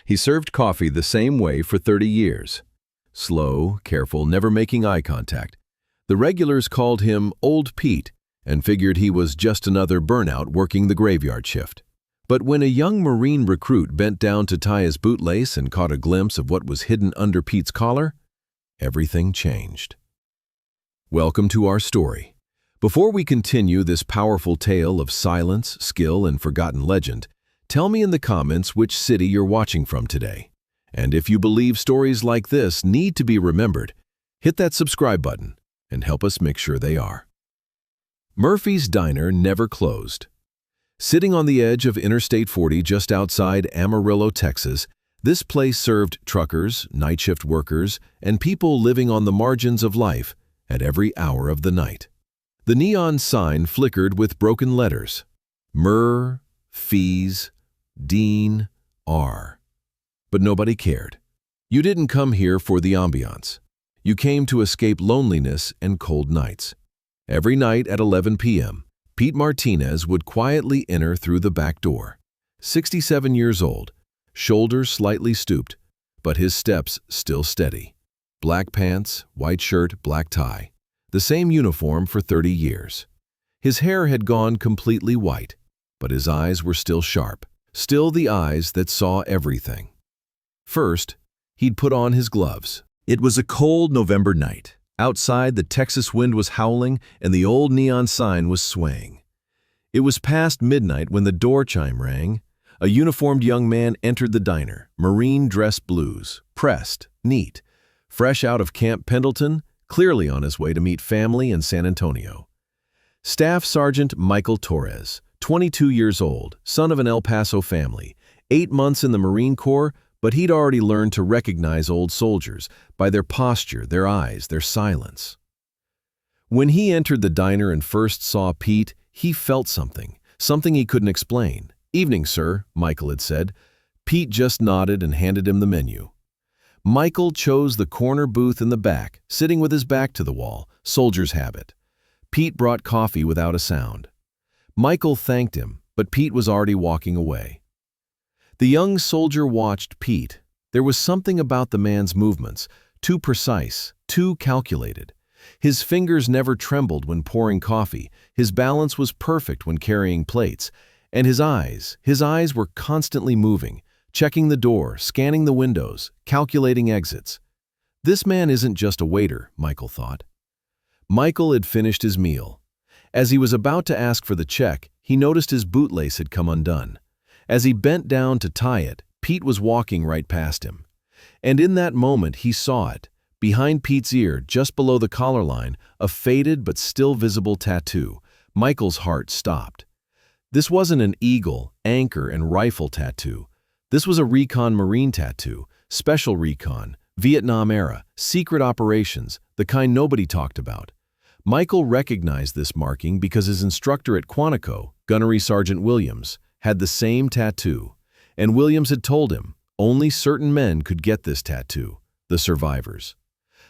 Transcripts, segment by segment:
He served coffee the same way for 30 years. Slow, careful, never making eye contact. The regulars called him Old Pete and figured he was just another burnout working the graveyard shift. But when a young Marine recruit bent down to tie his bootlace and caught a glimpse of what was hidden under Pete's collar, everything changed. Welcome to our story. Before we continue this powerful tale of silence, skill, and forgotten legend, tell me in the comments which city you're watching from today. And if you believe stories like this need to be remembered, hit that subscribe button and help us make sure they are. Murphy's Diner never closed. Sitting on the edge of Interstate 40 just outside Amarillo, Texas, this place served truckers, night shift workers, and people living on the margins of life at every hour of the night. The neon sign flickered with broken letters: Mur, Fees, Dean, R. But nobody cared. You didn't come here for the ambiance. You came to escape loneliness and cold nights. Every night at 11 p.m., Pete Martinez would quietly enter through the back door. 67 years old, shoulders slightly stooped, but his steps still steady. Black pants, white shirt, black tie. The same uniform for 30 years. His hair had gone completely white, but his eyes were still sharp, still the eyes that saw everything. First, he'd put on his gloves. It was a cold November night. Outside, the Texas wind was howling and the old neon sign was swaying. It was past midnight when the door chime rang. A uniformed young man entered the diner, Marine dress blues, pressed, neat, fresh out of Camp Pendleton, clearly on his way to meet family in San Antonio. Staff Sergeant Michael Torres, 22 years old, son of an El Paso family, 8 months in the Marine Corps, but he'd already learned to recognize old soldiers by their posture, their eyes, their silence. When he entered the diner and first saw Pete, he felt something he couldn't explain. "Evening, sir," Michael had said. Pete just nodded and handed him the menu. Michael chose the corner booth in the back, sitting with his back to the wall, soldier's habit. Pete brought coffee without a sound. Michael thanked him, but Pete was already walking away. The young soldier watched Pete. There was something about the man's movements, too precise, too calculated. His fingers never trembled when pouring coffee, his balance was perfect when carrying plates, and his eyes were constantly moving, checking the door, scanning the windows, calculating exits. This man isn't just a waiter, Michael thought. Michael had finished his meal. As he was about to ask for the check, he noticed his bootlace had come undone. As he bent down to tie it, Pete was walking right past him. And in that moment, he saw it. Behind Pete's ear, just below the collar line, a faded but still visible tattoo. Michael's heart stopped. This wasn't an eagle, anchor, and rifle tattoo. This was a Recon Marine tattoo, special recon, Vietnam era, secret operations, the kind nobody talked about. Michael recognized this marking because his instructor at Quantico, Gunnery Sergeant Williams, had the same tattoo, and Williams had told him only certain men could get this tattoo, the survivors.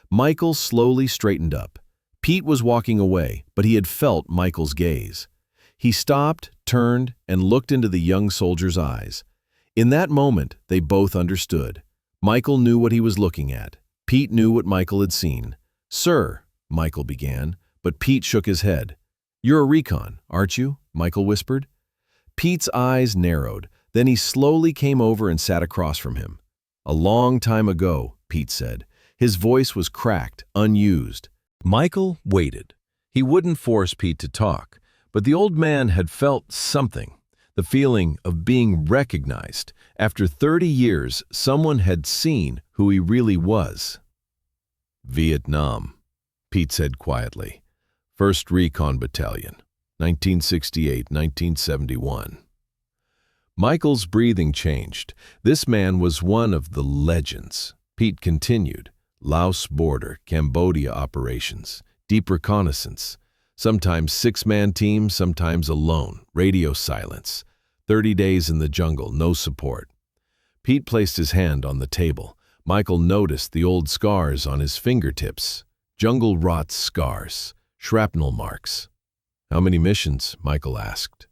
Michael slowly straightened up. Pete was walking away, but he had felt Michael's gaze. He stopped, turned, and looked into the young soldier's eyes. In that moment, they both understood. Michael knew what he was looking at. Pete knew what Michael had seen. "Sir," Michael began, but Pete shook his head. "You're a recon, aren't you?" Michael whispered. Pete's eyes narrowed. Then he slowly came over and sat across from him. "A long time ago," Pete said. His voice was cracked, unused. Michael waited. He wouldn't force Pete to talk, but the old man had felt something, the feeling of being recognized. After 30 years, someone had seen who he really was. "Vietnam," Pete said quietly. "1st Recon Battalion, 1968-1971. Michael's breathing changed. This man was one of the legends. Pete continued. Laos border, Cambodia operations, deep reconnaissance, sometimes 6-man teams, sometimes alone, radio silence, 30 days in the jungle, no support. Pete placed his hand on the table. Michael noticed the old scars on his fingertips, jungle rot scars, shrapnel marks. "How many missions?" Michael asked.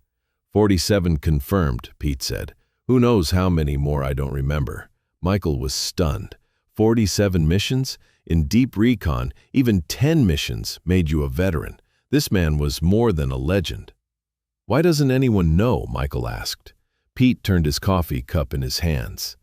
47 confirmed, Pete said. "Who knows how many more I don't remember. Michael was stunned. 47 missions? In deep recon, even 10 missions made you a veteran. This man was more than a legend. "Why doesn't anyone know?" Michael asked. Pete turned his coffee cup in his hands.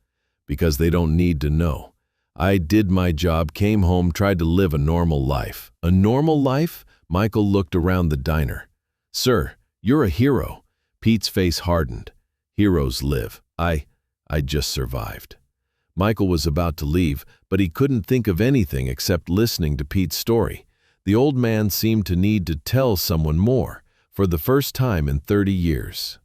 "Because they don't need to know. I did my job, came home, tried to live a normal life." "A normal life?" Michael looked around the diner. "Sir, you're a hero." Pete's face hardened. "Heroes live. I just survived." Michael was about to leave, but he couldn't think of anything except listening to Pete's story. The old man seemed to need to tell someone more, for the first time in 30 years.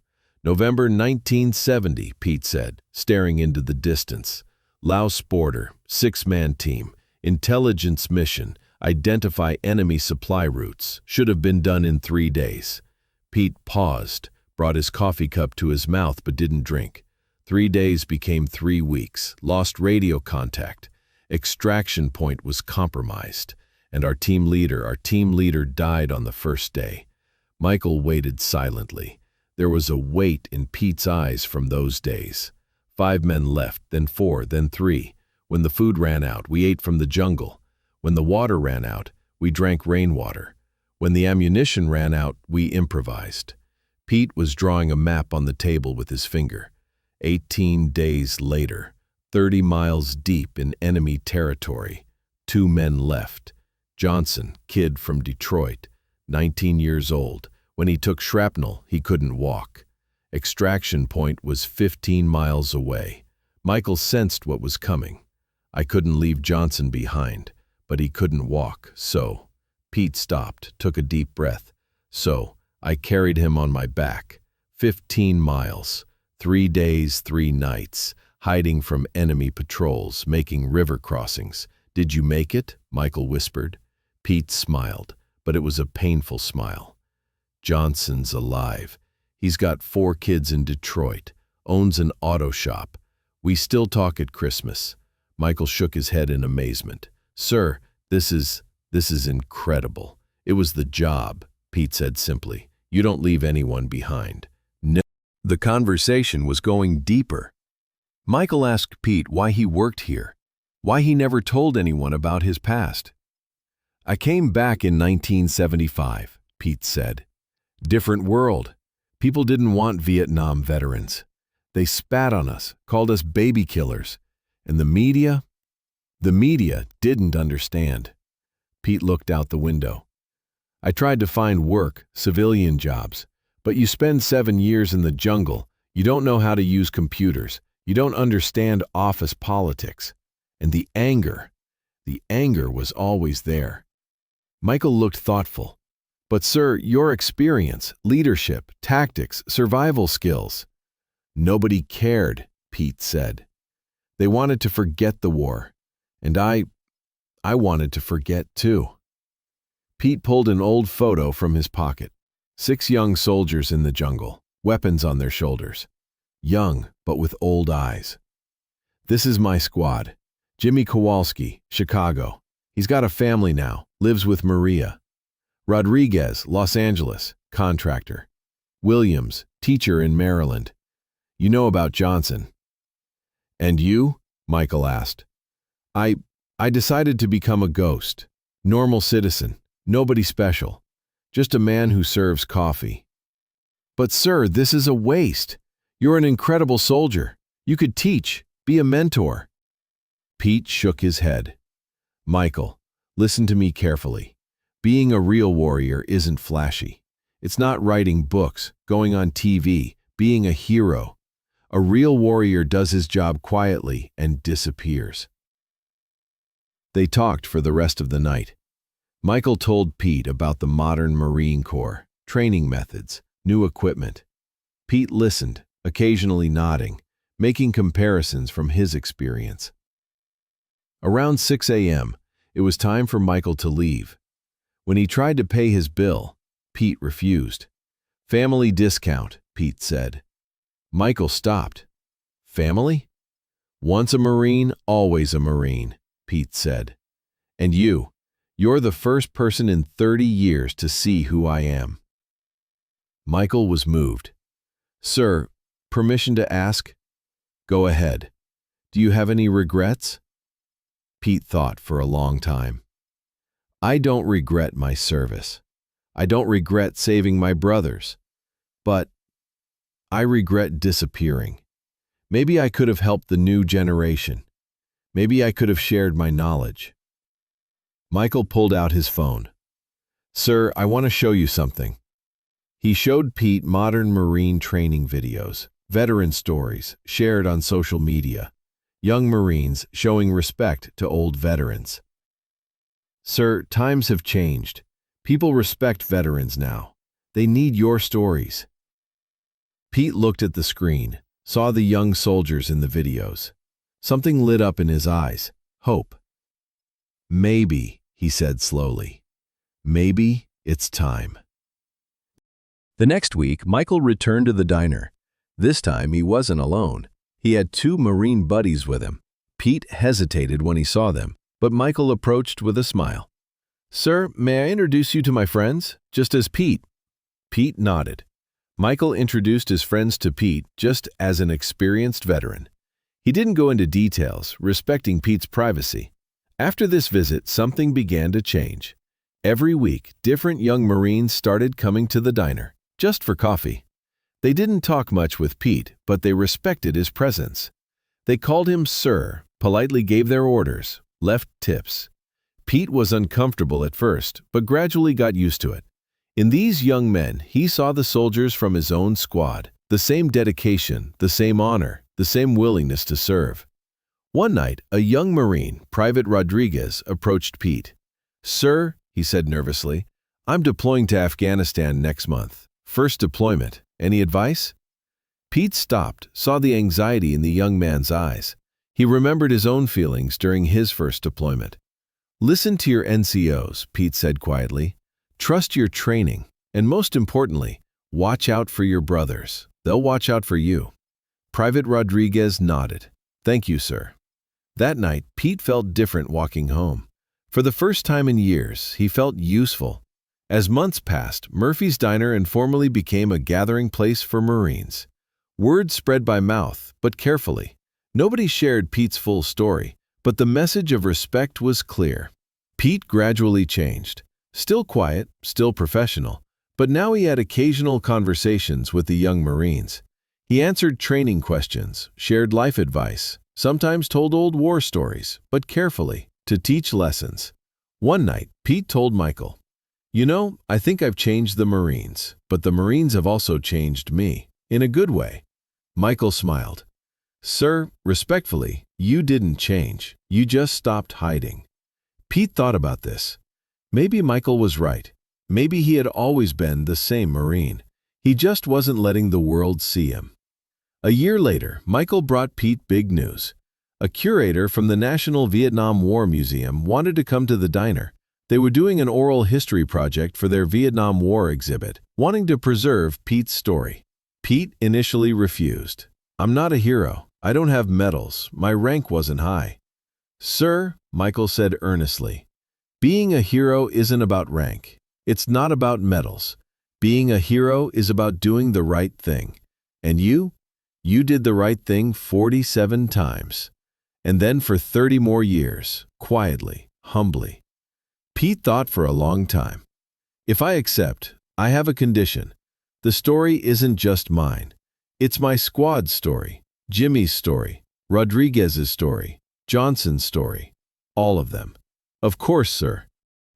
"November 1970, Pete said, staring into the distance. "Laos border, 6-man team, intelligence mission, identify enemy supply routes. Should have been done in 3 days. Pete paused, brought his coffee cup to his mouth but didn't drink. 3 days became 3 weeks, lost radio contact. Extraction point was compromised, and our team leader died on the first day. Michael waited silently. There was a weight in Pete's eyes from those days. 5 men left, then 4, then 3. When the food ran out, we ate from the jungle. When the water ran out, we drank rainwater. When the ammunition ran out, we improvised." Pete was drawing a map on the table with his finger. 18 days later, 30 miles deep in enemy territory, 2 men left. Johnson, kid from Detroit, 19 years old. When he took shrapnel, he couldn't walk. Extraction point was 15 miles away. Michael sensed what was coming. I couldn't leave Johnson behind, but he couldn't walk, so. Pete stopped, took a deep breath. So, I carried him on my back. 15 miles. 3 days, 3 nights, hiding from enemy patrols, making river crossings. "Did you make it?" Michael whispered. Pete smiled, but it was a painful smile. "Johnson's alive. He's got 4 kids in Detroit, owns an auto shop. We still talk at Christmas." Michael shook his head in amazement. "Sir, this is incredible." "It was the job," Pete said simply. "You don't leave anyone behind." The conversation was going deeper. Michael asked Pete why he worked here, why he never told anyone about his past. "I came back in 1975, Pete said. "Different world. People didn't want Vietnam veterans. They spat on us, called us baby killers. And the media didn't understand." Pete looked out the window. "I tried to find work, civilian jobs. But you spend 7 years in the jungle, you don't know how to use computers, you don't understand office politics. And the anger was always there." Michael looked thoughtful. "But sir, your experience, leadership, tactics, survival skills." "Nobody cared," Pete said. "They wanted to forget the war. And I wanted to forget too." Pete pulled an old photo from his pocket. 6 young soldiers in the jungle, weapons on their shoulders. Young, but with old eyes. "This is my squad. Jimmy Kowalski, Chicago. He's got a family now, lives with Maria. Rodriguez, Los Angeles, contractor. Williams, teacher in Maryland. You know about Johnson." "And you?" Michael asked. I decided to become a ghost. Normal citizen, nobody special. Just a man who serves coffee." "But sir, this is a waste. You're an incredible soldier. You could teach, be a mentor." Pete shook his head. "Michael, listen to me carefully. Being a real warrior isn't flashy. It's not writing books, going on TV, being a hero. A real warrior does his job quietly and disappears." They talked for the rest of the night. Michael told Pete about the modern Marine Corps, training methods, new equipment. Pete listened, occasionally nodding, making comparisons from his experience. Around 6 a.m., it was time for Michael to leave. When he tried to pay his bill, Pete refused. "Family discount," Pete said. Michael stopped. "Family?" "Once a Marine, always a Marine," Pete said. "And you're the first person in 30 years to see who I am." Michael was moved. "Sir, permission to ask?" "Go ahead." Do you have any regrets? Pete thought for a long time. I don't regret my service. I don't regret saving my brothers. But I regret disappearing. Maybe I could have helped the new generation. Maybe I could have shared my knowledge. Michael pulled out his phone. Sir, I want to show you something. He showed Pete modern Marine training videos, veteran stories shared on social media, young Marines showing respect to old veterans. Sir, times have changed. People respect veterans now. They need your stories. Pete looked at the screen, saw the young soldiers in the videos. Something lit up in his eyes. Hope. Maybe, he said slowly. Maybe it's time. The next week, Michael returned to the diner. This time, he wasn't alone. He had two Marine buddies with him. Pete hesitated when he saw them, but Michael approached with a smile. Sir, may I introduce you to my friends, just as Pete? Pete nodded. Michael introduced his friends to Pete just as an experienced veteran. He didn't go into details, respecting Pete's privacy. After this visit, something began to change. Every week, different young Marines started coming to the diner, just for coffee. They didn't talk much with Pete, but they respected his presence. They called him Sir, politely gave their orders, left tips. Pete was uncomfortable at first, but gradually got used to it. In these young men, he saw the soldiers from his own squad, the same dedication, the same honor, the same willingness to serve. One night, a young Marine, Private Rodriguez, approached Pete. Sir, he said nervously, I'm deploying to Afghanistan next month. First deployment. Any advice? Pete stopped, saw the anxiety in the young man's eyes. He remembered his own feelings during his first deployment. Listen to your NCOs, Pete said quietly. Trust your training, and most importantly, watch out for your brothers. They'll watch out for you. Private Rodriguez nodded. Thank you, sir. That night, Pete felt different walking home. For the first time in years, he felt useful. As months passed, Murphy's Diner informally became a gathering place for Marines. Word spread by mouth, but carefully. Nobody shared Pete's full story, but the message of respect was clear. Pete gradually changed. Still quiet, still professional, but now he had occasional conversations with the young Marines. He answered training questions, shared life advice, sometimes told old war stories, but carefully, to teach lessons. One night, Pete told Michael, You know, I think I've changed the Marines, but the Marines have also changed me, in a good way. Michael smiled. Sir, respectfully, you didn't change. You just stopped hiding. Pete thought about this. Maybe Michael was right. Maybe he had always been the same Marine. He just wasn't letting the world see him. A year later, Michael brought Pete big news. A curator from the National Vietnam War Museum wanted to come to the diner. They were doing an oral history project for their Vietnam War exhibit, wanting to preserve Pete's story. Pete initially refused. I'm not a hero. I don't have medals. My rank wasn't high. Sir, Michael said earnestly, being a hero isn't about rank. It's not about medals. Being a hero is about doing the right thing. And you did the right thing 47 times. And then for 30 more years, quietly, humbly. Pete thought for a long time. If I accept, I have a condition. The story isn't just mine. It's my squad's story, Jimmy's story, Rodriguez's story, Johnson's story, all of them. Of course, sir.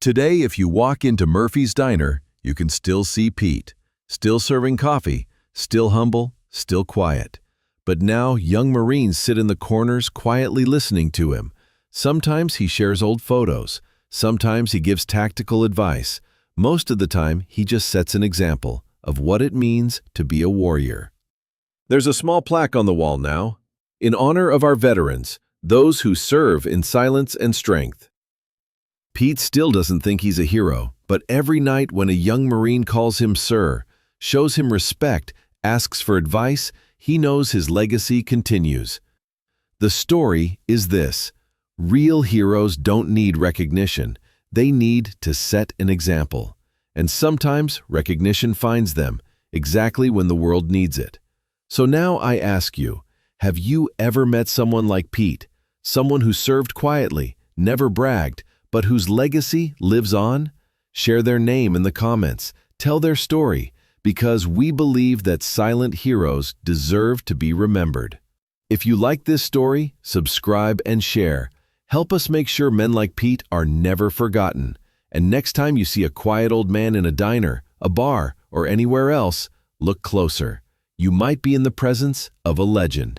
Today, if you walk into Murphy's Diner, you can still see Pete, still serving coffee, still humble, still quiet. But now young Marines sit in the corners quietly listening to him. Sometimes he shares old photos. Sometimes he gives tactical advice. Most of the time, he just sets an example of what it means to be a warrior. There's a small plaque on the wall now, in honor of our veterans, those who serve in silence and strength. Pete still doesn't think he's a hero, but every night when a young Marine calls him sir, shows him respect, asks for advice, he knows his legacy continues. The story is this: real heroes don't need recognition. They need to set an example. And sometimes recognition finds them exactly when the world needs it. So now I ask you, Have you ever met someone like Pete? Someone who served quietly, never bragged, but whose legacy lives on? Share their name in the comments. Tell their story, because we believe that silent heroes deserve to be remembered. If you like this story, subscribe and share. Help us make sure men like Pete are never forgotten. And next time you see a quiet old man in a diner, a bar, or anywhere else, look closer. You might be in the presence of a legend.